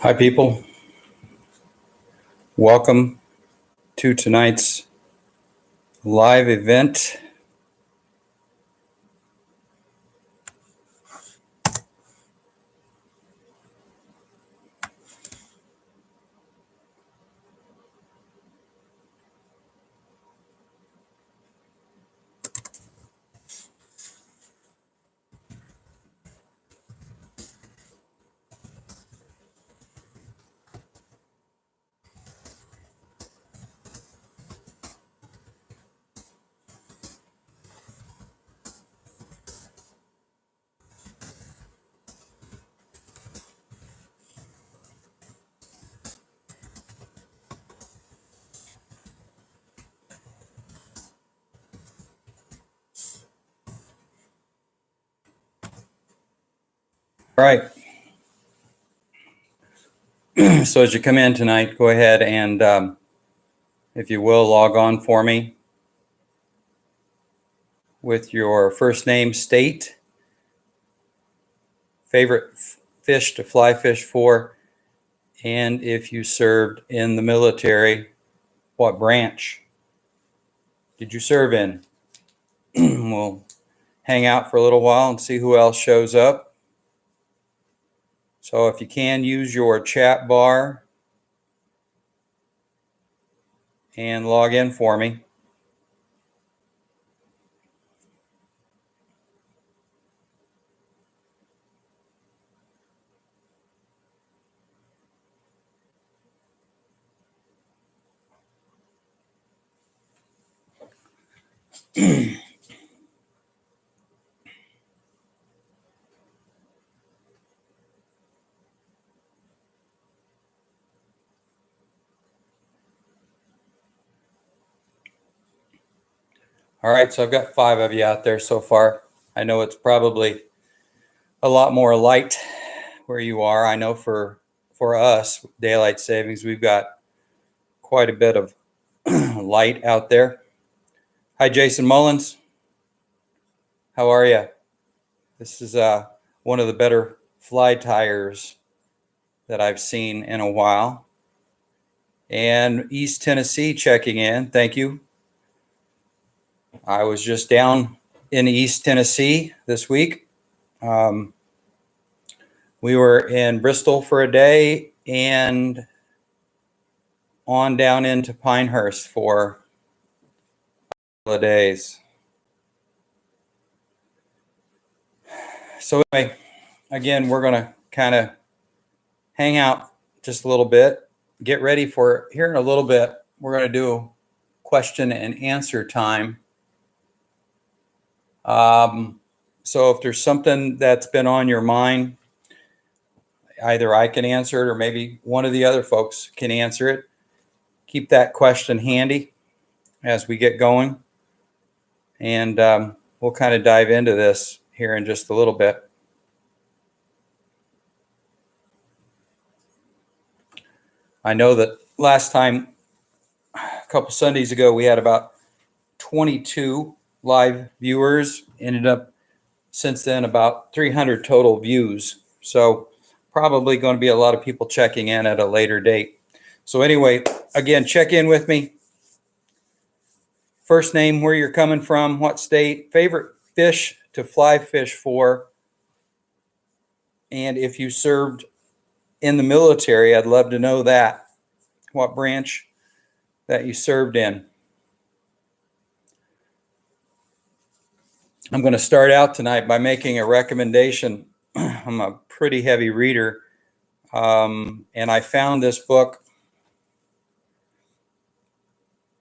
Hi, people. Welcome to tonight's live event. All right. So as you come in tonight, go ahead and, if you will, log on for me with your first name, state, favorite fish to fly fish for, and if you served in the military, what branch did you serve in? We'll hang out for a little while and see who else shows up. So if you can, use your chat bar and log in for me. All right, so I've got 5 of you out there so far. I know it's probably a lot more light where you are. I know for us, daylight savings, we've got quite a bit of light out there. Hi, Jason Mullins. How are you? This is one of the better fly tires that I've seen in a while. And East Tennessee checking in. Thank you. I was just down in East Tennessee this week. We were in Bristol for a day and on down into Pinehurst for a couple of days. So anyway, again, we're going to kind of hang out just a little bit, get ready for here in a little bit. We're going to do question and answer time. So if there's something that's been on your mind, either I can answer it or maybe one of the other folks can answer it. Keep that question handy as we get going. And we'll kind of dive into this here in just a little bit. I know that last time, a couple Sundays ago, we had about 22 live viewers. Ended up since then about 300 total views. So probably going to be a lot of people checking in at a later date. So anyway, again, check in with me. First name, where you're coming from, what state, favorite fish to fly fish for, and if you served in the military, I'd love to know that. What branch that you served in. I'm going to start out tonight by making a recommendation. I'm a pretty heavy reader, and I found this book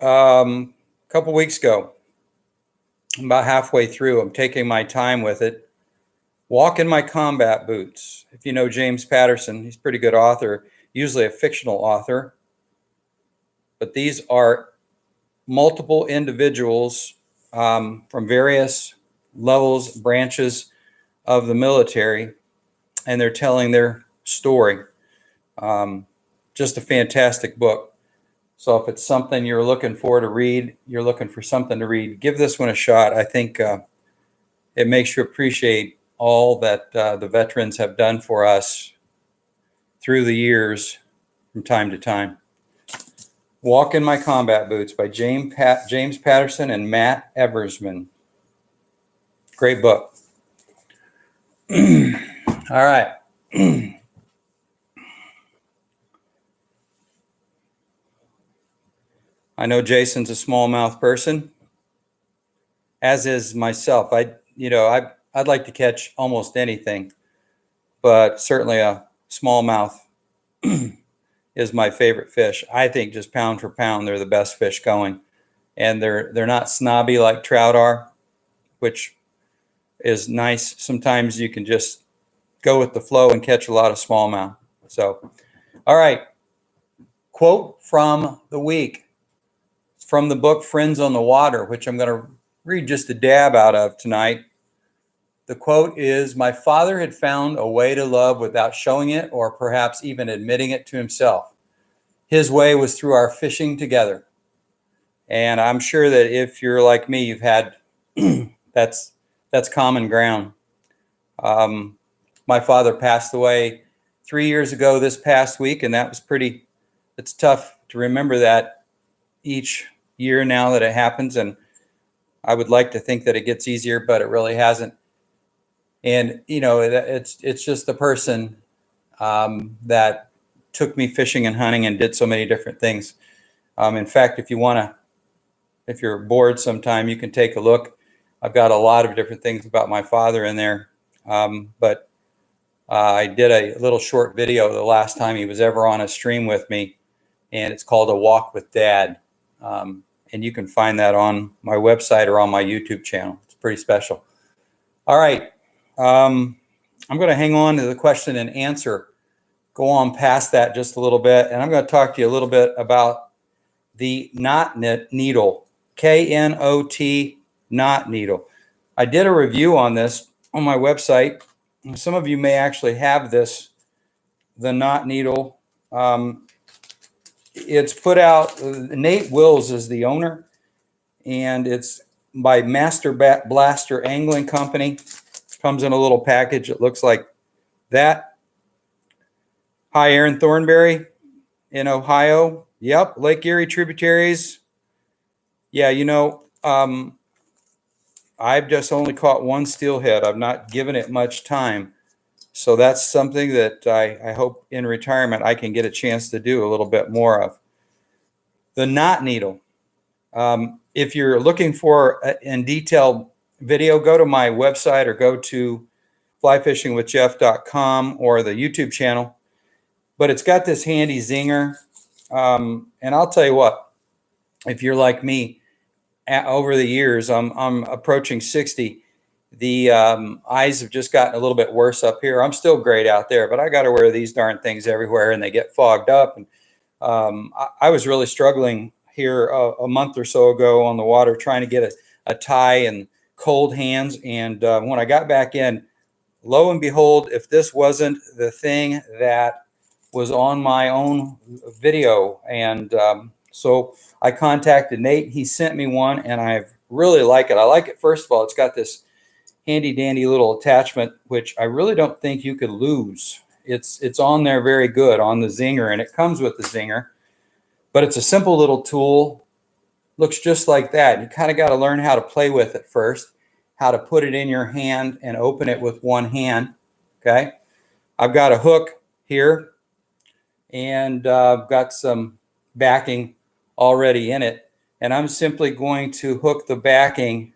a couple weeks ago. I'm about halfway through. I'm taking my time with it. Walk in My Combat Boots. If you know James Patterson, he's a pretty good author, usually a fictional author. But these are multiple individuals from various levels, branches of the military, and they're telling their story. Just a fantastic book. So if it's something you're looking for to read, you're looking for something to read, give this one a shot. I think it makes you appreciate all that the veterans have done for us through the years from time to time. Walk in My Combat Boots by James Patterson and Matt Eversman. Great book. All right. I know Jason's a smallmouth person, as is myself. I'd like to catch almost anything, but certainly a smallmouth is my favorite fish. I think just pound for pound, they're the best fish going, and they're not snobby like trout are, which is nice. Sometimes you can just go with the flow and catch a lot of smallmouth. So, all right. Quote from the week. It's from the book Friends on the Water, which I'm going to read just a dab out of tonight. The quote is, "My father had found a way to love without showing it or perhaps even admitting it to himself. His way was through our fishing together." And I'm sure that if you're like me, you've had that's common ground. My father passed away 3 years ago this past week, and that was it's tough to remember that each year now that it happens. And I would like to think that it gets easier, but it really hasn't. And, it's just the person that took me fishing and hunting and did so many different things. In fact, if you're bored sometime, you can take a look. I've got a lot of different things about my father in there. But I did a little short video the last time he was ever on a stream with me, and it's called A Walk with Dad. And you can find that on my website or on my YouTube channel. It's pretty special. All right. I'm going to hang on to the question and answer, go on past that just a little bit, and I'm going to talk to you a little bit about the knot needle, K-N-O-T, knot needle. I did a review on this on my website. Some of you may actually have this, the knot needle. It's put out, Nate Wills is the owner, and it's by Master Blaster Angling Company. Comes in a little package. It looks like that. Hi, Aaron Thornberry in Ohio. Yep, Lake Erie tributaries. Yeah, I've just only caught one steelhead. I've not given it much time. So that's something that I hope in retirement I can get a chance to do a little bit more of. The knot needle. If you're looking for in detailed video, go to my website or go to flyfishingwithjeff.com or the YouTube channel. But it's got this handy zinger. And I'll tell you what, if you're like me, over the years, I'm approaching 60. The eyes have just gotten a little bit worse up here. I'm still great out there, but I got to wear these darn things everywhere, and they get fogged up. And I was really struggling here a month or so ago on the water, trying to get a tie and cold hands. And when I got back in, lo and behold, if this wasn't the thing that was on my own video. And so I contacted Nate. He sent me one, and I really like it. I like it, first of all, it's got this handy dandy little attachment, which I really don't think you could lose. It's on there very good on the zinger, and it comes with the zinger. But it's a simple little tool. Looks just like that. You kind of got to learn how to play with it first, how to put it in your hand and open it with one hand. Okay. I've got a hook here, and I've got some backing already in it. And I'm simply going to hook the backing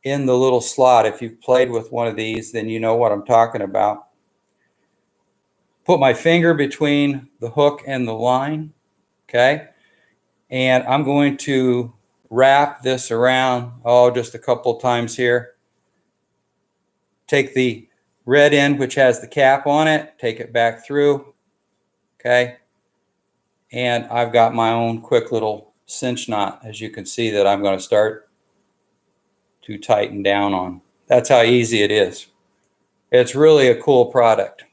in the little slot. If you've played with one of these, then you know what I'm talking about. Put my finger between the hook and the line. Okay. And I'm going to wrap this around, just a couple times here. Take the red end, which has the cap on it, take it back through, okay? And I've got my own quick little cinch knot, as you can see, that I'm going to start to tighten down on. That's how easy it is. It's really a cool product.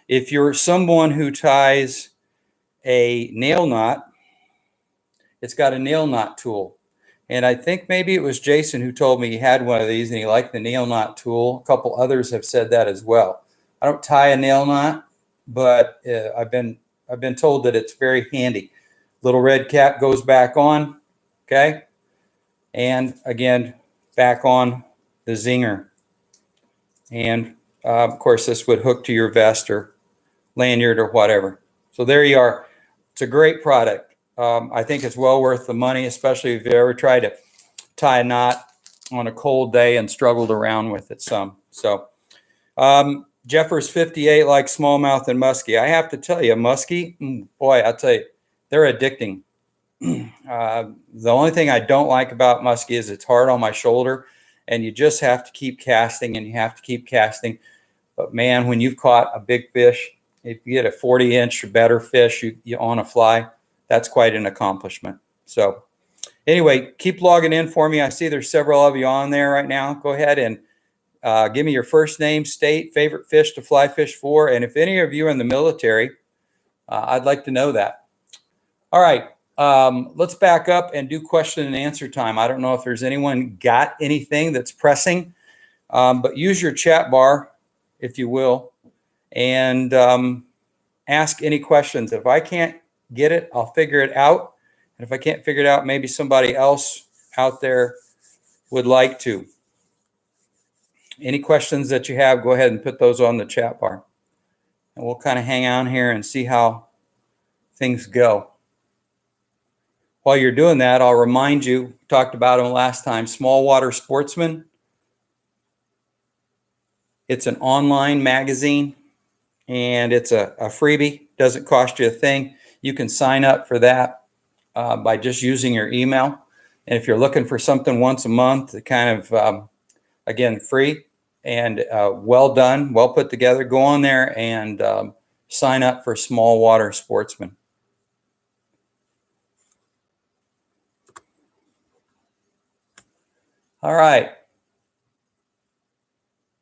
If you're someone who ties a nail knot, it's got a nail knot tool. And I think maybe it was Jason who told me he had one of these and he liked the nail knot tool. A couple others have said that as well. I don't tie a nail knot, but I've been told that it's very handy. Little red cap goes back on, okay? And again, back on the zinger. And of course, this would hook to your vest or lanyard or whatever. So there you are. It's a great product. I think it's well worth the money, especially if you ever tried to tie a knot on a cold day and struggled around with it some. So Jeffers 58 likes smallmouth and muskie. I have to tell you, muskie, boy, I'll tell you, they're addicting. The only thing I don't like about muskie is it's hard on my shoulder, and you just have to keep casting and you have to keep casting. But man, when you've caught a big fish, if you get a 40-inch or better fish you on a fly, that's quite an accomplishment. So anyway, keep logging in for me. I see there's several of you on there right now. Go ahead and give me your first name, state, favorite fish to fly fish for. And if any of you are in the military, I'd like to know that. All right, let's back up and do question and answer time. I don't know if there's anyone got anything that's pressing, but use your chat bar, if you will, and ask any questions. If I can't get it, I'll figure it out. And if I can't figure it out, maybe somebody else out there would like to. Any questions that you have, go ahead and put those on the chat bar. And we'll kind of hang on here and see how things go. While you're doing that, I'll remind you, talked about them last time, Small Water Sportsman. It's an online magazine, and it's a freebie. Doesn't cost you a thing. You can sign up for that by just using your email. And if you're looking for something once a month, kind of, again, free and well done, well put together, go on there and sign up for Small Water Sportsman. All right.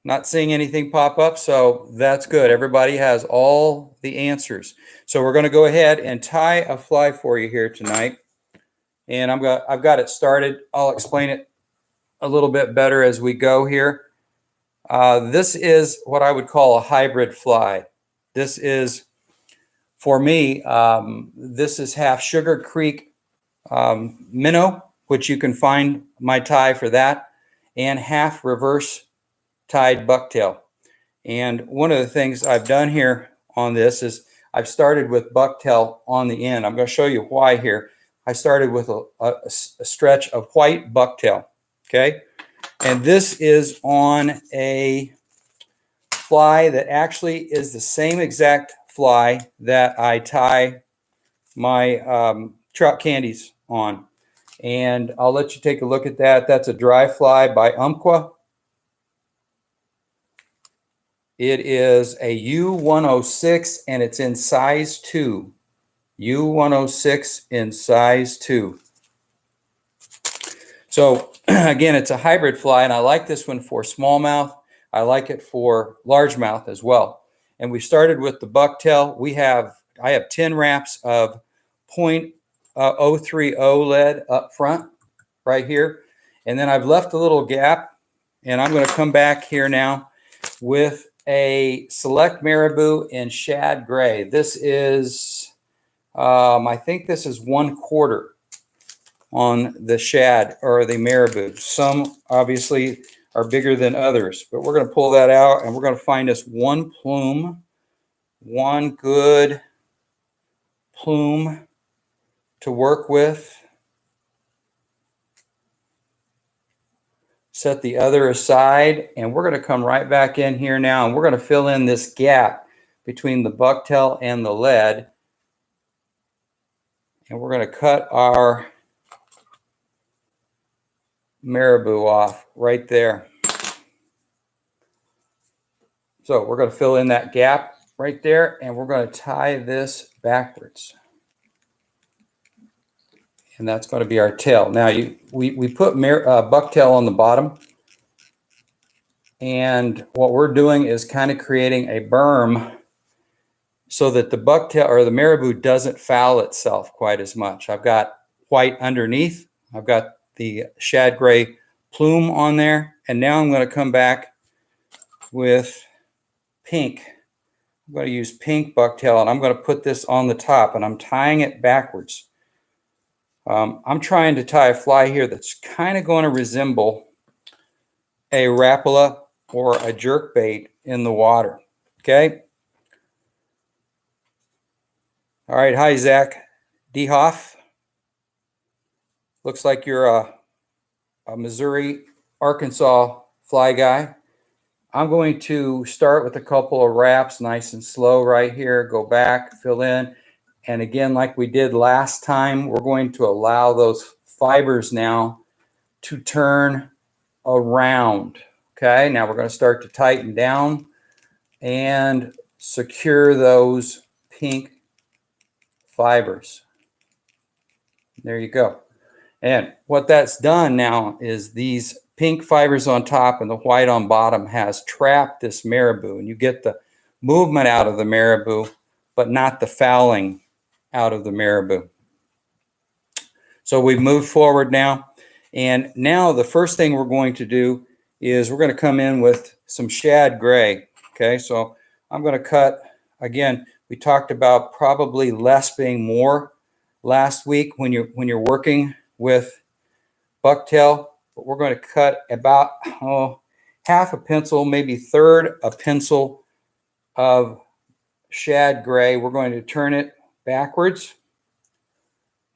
Not seeing anything pop up, so that's good. Everybody has all the answers. So we're going to go ahead and tie a fly for you here tonight. And I've got it started. I'll explain it a little bit better as we go here. This is what I would call a hybrid fly. This is, for me, this is half Sugar Creek minnow, which you can find my tie for that, and half reverse tied bucktail. And one of the things I've done here on this is I've started with bucktail on the end. I'm going to show you why here. I started with a stretch of white bucktail, okay? And this is on a fly that actually is the same exact fly that I tie my trout candies on. And I'll let you take a look at that. That's a dry fly by Umpqua. It is a U106 and it's in size 2. U106 in size 2. So again, it's a hybrid fly, and I like this one for smallmouth. I like it for largemouth as well. And we started with the bucktail. I have 10 wraps of .030 lead up front right here. And then I've left a little gap, and I'm going to come back here now with a Select Marabou in shad gray. This is, I think this is 1/4 on the shad or the marabou. Some obviously are bigger than others, but we're going to pull that out and we're going to find us one plume, one good plume to work with. Set the other aside, and we're going to come right back in here now, and we're going to fill in this gap between the bucktail and the lead. And we're going to cut our marabou off right there. So we're going to fill in that gap right there, and we're going to tie this backwards. And that's going to be our tail. Now we put bucktail on the bottom, and what we're doing is kind of creating a berm so that the bucktail or the marabou doesn't foul itself quite as much. I've got white underneath. I've got the shad gray plume on there, and now I'm going to come back with pink. I'm going to use pink bucktail, and I'm going to put this on the top, and I'm tying it backwards. I'm trying to tie a fly here that's kind of going to resemble a rapala or a jerkbait in the water. Okay. All right. Hi, Zach Dehoff. Looks like you're a Missouri, Arkansas fly guy. I'm going to start with a couple of wraps, nice and slow right here. Go back, fill in. And again, like we did last time, we're going to allow those fibers now to turn around. Okay, now we're going to start to tighten down and secure those pink fibers. There you go. And what that's done now is these pink fibers on top and the white on bottom has trapped this marabou, and you get the movement out of the marabou, but not the fouling out of the marabou. So we've moved forward now. And now the first thing we're going to do is we're going to come in with some shad gray. Okay, so I'm going to cut, again, we talked about probably less being more last week when you're working with bucktail, but we're going to cut about half a pencil, maybe third a pencil of shad gray. We're going to turn it backwards,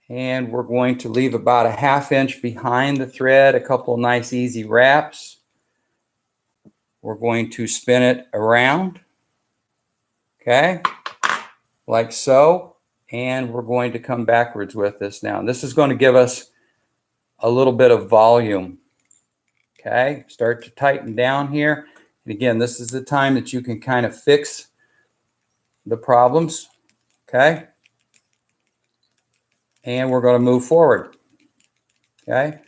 and we're going to leave about a ½ inch behind the thread, a couple nice easy wraps. We're going to spin it around, okay, like so, and we're going to come backwards with this now. And this is going to give us a little bit of volume. Okay, start to tighten down here. And again, this is the time that you can kind of fix the problems. Okay, and we're going to move forward. Okay,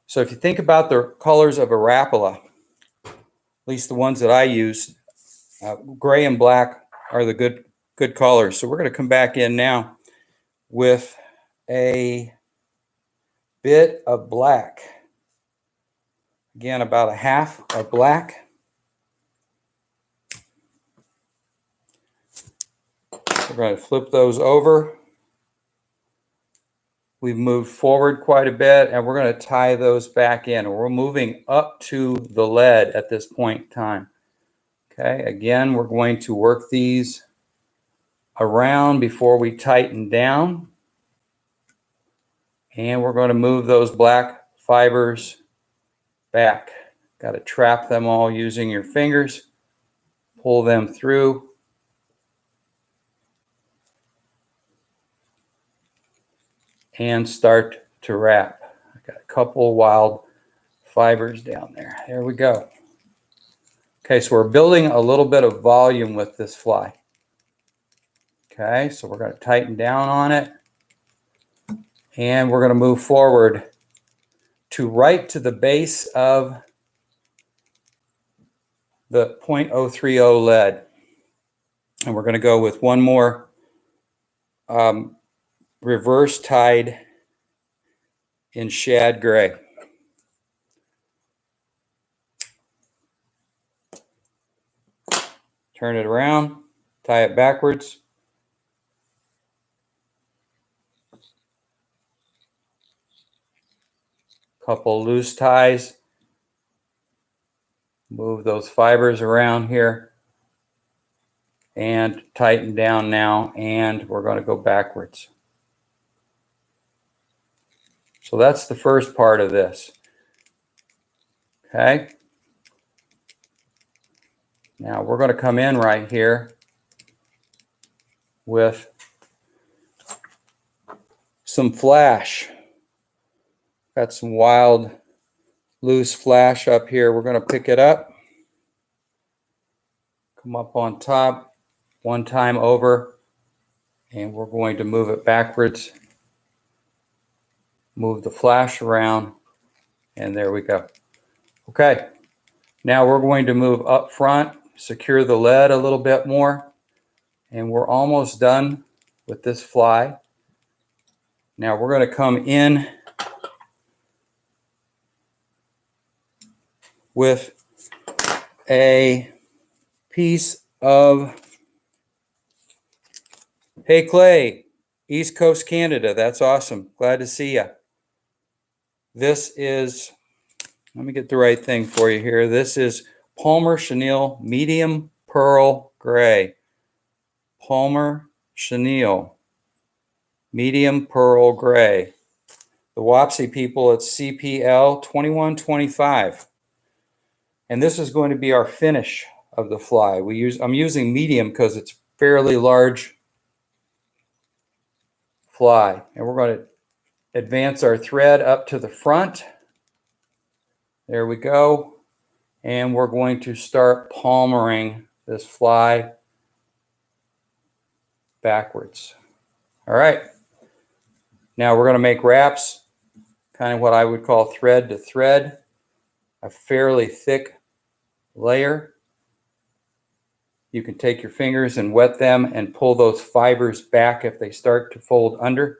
so if you think about the colors of a rapala, at least the ones that I use, gray and black are the good colors. So we're going to come back in now with a bit of black. Again, about a half of black. We're going to flip those over. We've moved forward quite a bit, and we're going to tie those back in. We're moving up to the lead at this point in time. Okay, again, we're going to work these around before we tighten down. And we're going to move those black fibers back. Got to trap them all using your fingers. Pull them through. And start to wrap. I got a couple wild fibers down there. There we go. Okay, so we're building a little bit of volume with this fly. Okay, so we're going to tighten down on it. And we're going to move forward to right to the base of the 0.030 lead. And we're going to go with one more reverse tied in shad gray. Turn it around, tie it backwards. Couple loose ties. Move those fibers around here and tighten down now, and we're going to go backwards. So that's the first part of this. Okay. Now we're going to come in right here with some flash. Got some wild loose flash up here. We're going to pick it up. come up on top, one time over, and we're going to move it backwards. Move the flash around, and there we go. Okay, now we're going to move up front, secure the lead a little bit more, and we're almost done with this fly. Now we're going to come in with a piece of, hey Clay, East Coast Canada, that's awesome. Glad to see you. This is, let me get the right thing for you here. This is Palmer Chenille Medium Pearl Gray. Palmer Chenille Medium Pearl Gray. The Wapsie people, it's CPL 2125. And this is going to be our finish of the fly. I'm using medium because it's fairly large fly. And we're going to advance our thread up to the front. There we go. And we're going to start palmering this fly backwards. All right. Now we're going to make wraps, kind of what I would call thread to thread, a fairly thick layer. You can take your fingers and wet them and pull those fibers back if they start to fold under.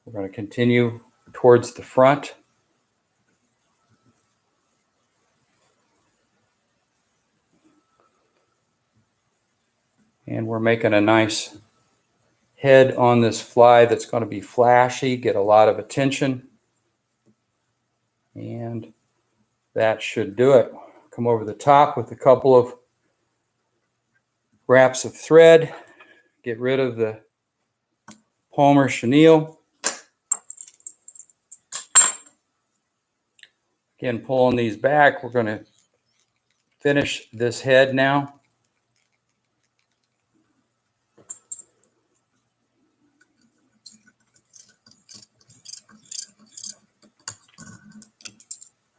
We're going to continue towards the front. And we're making a nice head on this fly that's going to be flashy, get a lot of attention. And that should do it. Come over the top with a couple of wraps of thread. Get rid of the Palmer Chenille. Again, pulling these back, we're going to finish this head now.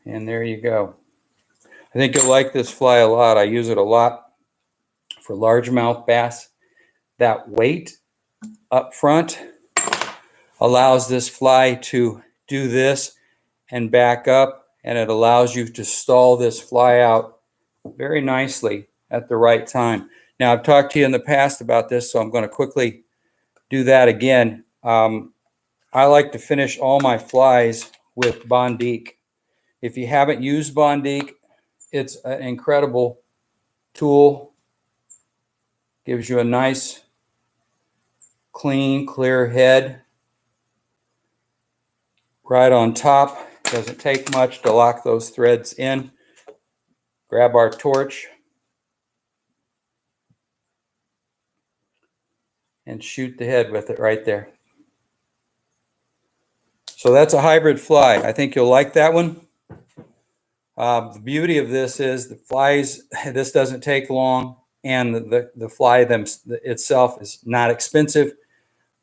And there you go. I think you'll like this fly a lot. I use it a lot for largemouth bass. That weight up front allows this fly to do this and back up, and it allows you to stall this fly out very nicely at the right time. Now, I've talked to you in the past about this, so I'm going to quickly do that again. I like to finish all my flies with Bondique. If you haven't used Bondique, it's an incredible tool. Gives you a nice, clean, clear head. Right on top. Doesn't take much to lock those threads in. Grab our torch and shoot the head with it right there. So that's a hybrid fly. I think you'll like that one. The beauty of this is the flies, this doesn't take long, and the fly itself is not expensive,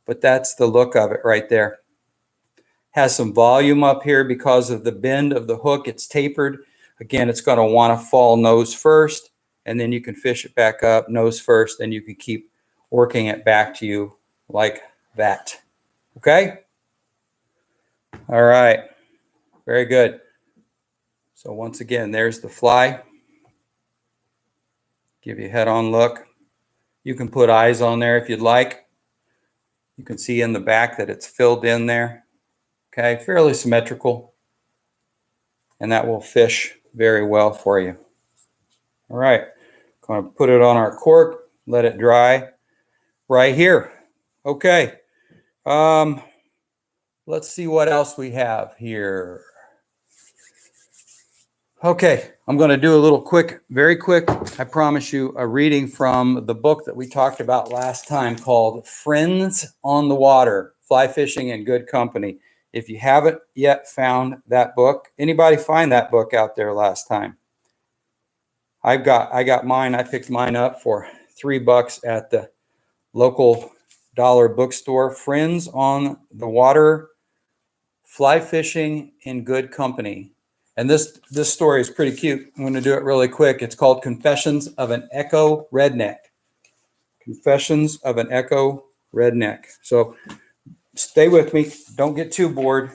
but that's the look of it right there. Has some volume up here because of the bend of the hook. It's tapered. Again, it's going to want to fall nose first, and then you can fish it back up nose first, and you can keep working it back to you like that. Okay? All right. Very good. So once again, there's the fly. Give you a head-on look. You can put eyes on there if you'd like. You can see in the back that it's filled in there. Okay, fairly symmetrical. And that will fish very well for you. All right, going to put it on our cork, let it dry right here. Okay, let's see what else we have here. Okay, I'm going to do a little quick, very quick, I promise you, a reading from the book that we talked about last time called Friends on the Water, Fly Fishing in Good Company. If you haven't yet found that book, anybody find that book out there last time? I got mine. I picked mine up for $3 at the local dollar bookstore. Friends on the Water, Fly Fishing in Good Company. And this story is pretty cute. I'm going to do it really quick. It's called Confessions of an Echo Redneck. Confessions of an Echo Redneck. So stay with me. Don't get too bored.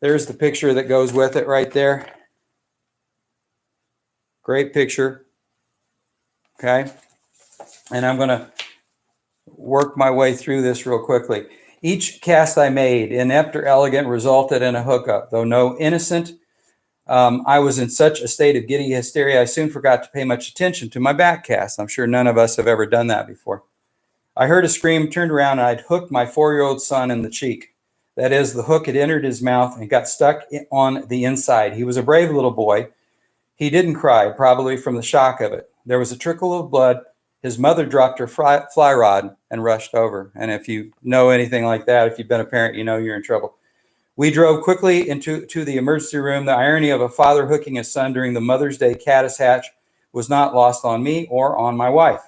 There's the picture that goes with it right there. Great picture. Okay. And I'm going to work my way through this real quickly. Each cast I made, inept or elegant, resulted in a hookup. Though no innocent, I was in such a state of giddy hysteria, I soon forgot to pay much attention to my back cast. I'm sure none of us have ever done that before. I heard a scream, turned around, and I'd hooked my 4-year-old son in the cheek. That is, the hook had entered his mouth and got stuck on the inside. He was a brave little boy. He didn't cry, probably from the shock of it. There was a trickle of blood. His mother dropped her fly rod and rushed over. And if you know anything like that, if you've been a parent, you know you're in trouble. We drove quickly into the emergency room. The irony of a father hooking his son during the Mother's Day caddis hatch was not lost on me or on my wife.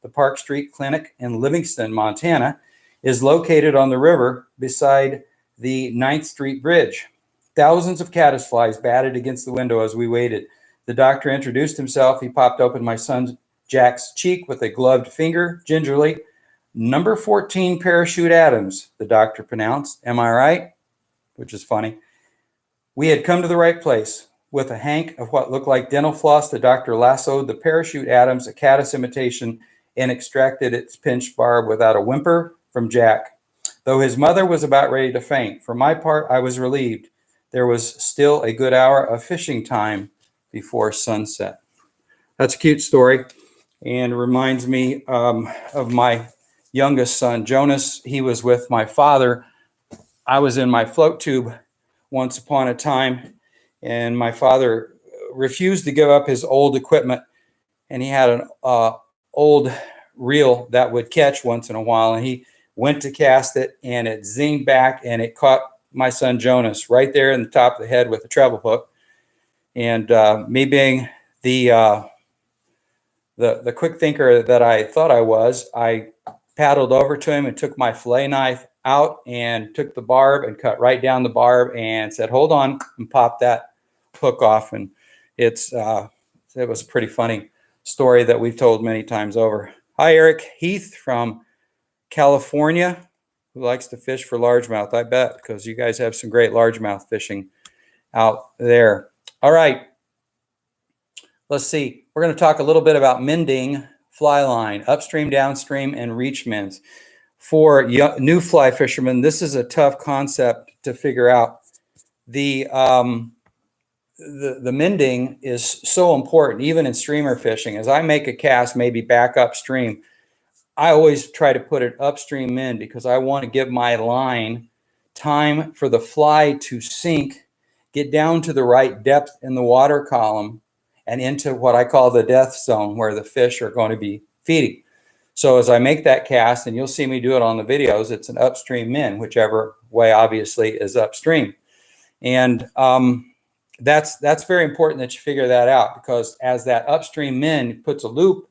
The Park Street Clinic in Livingston, Montana, is located on the river beside the 9th Street Bridge. Thousands of caddisflies batted against the window as we waited. The doctor introduced himself. He popped open my son Jack's cheek with a gloved finger, gingerly. "Number 14 Parachute Adams," the doctor pronounced. "Am I right?" Which is funny. We had come to the right place. With a hank of what looked like dental floss, the doctor lassoed the Parachute Adams, a caddis imitation, and extracted its pinched barb without a whimper from Jack. Though his mother was about ready to faint, for my part, I was relieved. There was still a good hour of fishing time before sunset. That's a cute story and reminds me of my youngest son, Jonas. He was with my father. I was in my float tube once upon a time, and my father refused to give up his old equipment, and he had an old reel that would catch once in a while, and he went to cast it, and it zinged back, and it caught my son Jonas right there in the top of the head with a treble hook. And me being the quick thinker that I thought I was, I paddled over to him and took my fillet knife out and took the barb and cut right down the barb and said, "Hold on," and popped that hook off. And it was a pretty funny story that we've told many times over. Hi, Eric Heath from California, who likes to fish for largemouth, I bet, because you guys have some great largemouth fishing out there. All right. Let's see. We're going to talk a little bit about mending fly line, upstream, downstream, and reach mends. For new fly fishermen, this is a tough concept to figure out. The mending is so important, even in streamer fishing. As I make a cast, maybe back upstream, I always try to put it upstream mend because I want to give my line time for the fly to sink, get down to the right depth in the water column, and into what I call the death zone, where the fish are going to be feeding. So as I make that cast, and you'll see me do it on the videos, it's an upstream mend, whichever way obviously is upstream. And that's very important that you figure that out, because as that upstream mend puts a loop,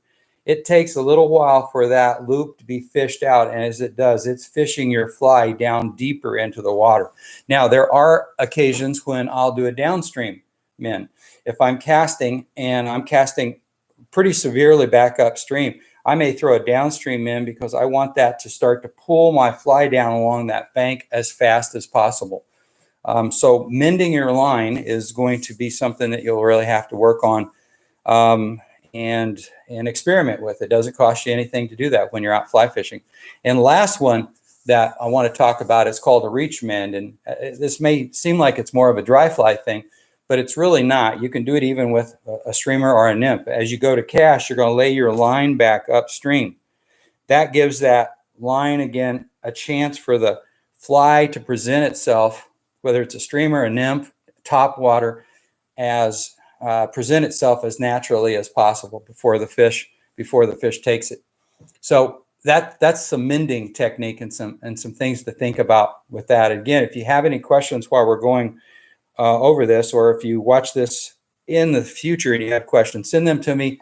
it takes a little while for that loop to be fished out. And as it does, it's fishing your fly down deeper into the water. Now, there are occasions when I'll do a downstream mend. If I'm casting and I'm casting pretty severely back upstream, I may throw a downstream in because I want that to start to pull my fly down along that bank as fast as possible. So mending your line is going to be something that you'll really have to work on and experiment with. It doesn't cost you anything to do that when you're out fly fishing. And the last one that I want to talk about is called a reach mend. And this may seem like it's more of a dry fly thing, but it's really not. You can do it even with a streamer or a nymph. As you go to cast, you're going to lay your line back upstream. That gives that line, again, a chance for the fly to present itself, whether it's a streamer, a nymph, top water, as present itself as naturally as possible before the fish takes it. So that's some mending technique and some things to think about with that. Again, if you have any questions while we're going over this, or if you watch this in the future and you have questions, send them to me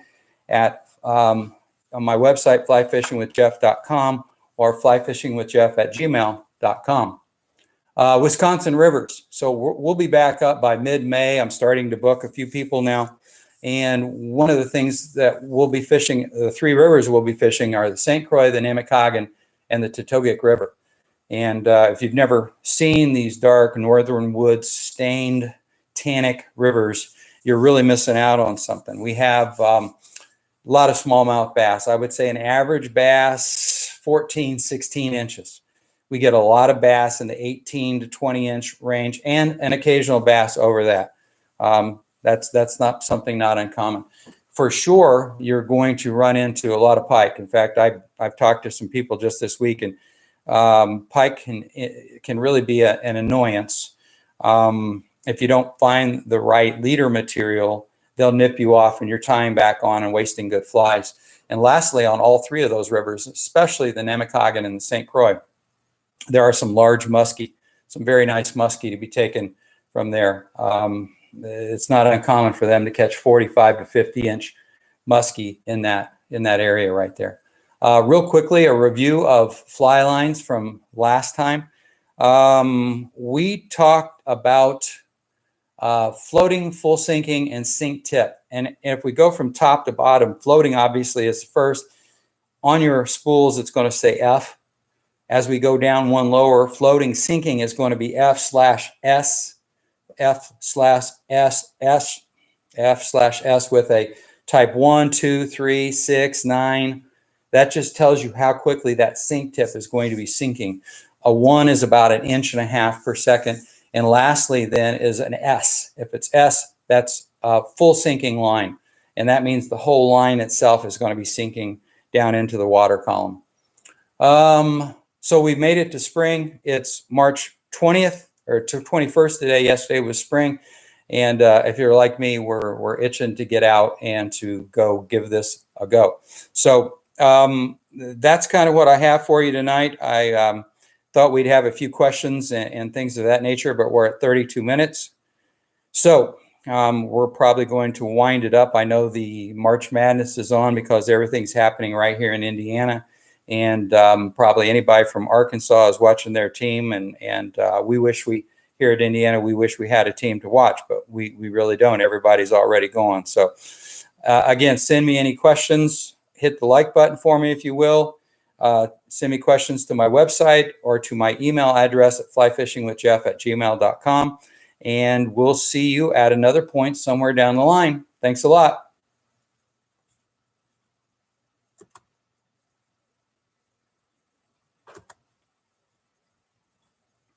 at on my website, flyfishingwithjeff.com, or flyfishingwithjeff@gmail.com. Wisconsin rivers. So we'll be back up by mid-May. I'm starting to book a few people now. And one of the things that we'll be fishing, the three rivers we'll be fishing are the St. Croix, the Nemacolin, and the Totogic River. And if you've never seen these dark northern woods stained tannic rivers, you're really missing out on something. We have a lot of smallmouth bass. I would say an average bass, 14, 16 inches. We get a lot of bass in the 18 to 20 inch range and an occasional bass over that. That's not something not uncommon. For sure, you're going to run into a lot of pike. In fact, I've talked to some people just this week, and pike can really be an annoyance. If you don't find the right leader material, they'll nip you off and you're tying back on and wasting good flies. And lastly, on all three of those rivers, especially the Nemacolin and the St. Croix, there are some large muskie, some very nice muskie to be taken from there. It's not uncommon for them to catch 45 to 50 inch muskie in that area right there. Real quickly, a review of fly lines from last time. We talked about floating, full sinking, and sink tip. And if we go from top to bottom, floating obviously is first. On your spools, it's going to say F. As we go down one lower, floating sinking is going to be F/S, F/S, F/S with a type 1, 2, 3, 6, 9. That just tells you how quickly that sink tip is going to be sinking. A 1 is about 1.5 inches per second. And lastly, then, is an S. If it's S, that's a full sinking line. And that means the whole line itself is going to be sinking down into the water column. So we've made it to spring. It's March 20th or 21st today. Yesterday was spring. And if you're like me, we're itching to get out and to go give this a go. So that's kind of what I have for you tonight. I thought we'd have a few questions and things of that nature, but we're at 32 minutes. So we're probably going to wind it up. I know the March Madness is on because everything's happening right here in Indiana. And probably anybody from Arkansas is watching their team. And we wish here at Indiana, we wish we had a team to watch, but we really don't. Everybody's already gone. So again, send me any questions. Hit the like button for me if you will. Send me questions to my website or to my email address at flyfishingwithjeff@gmail.com. And we'll see you at another point somewhere down the line. Thanks a lot.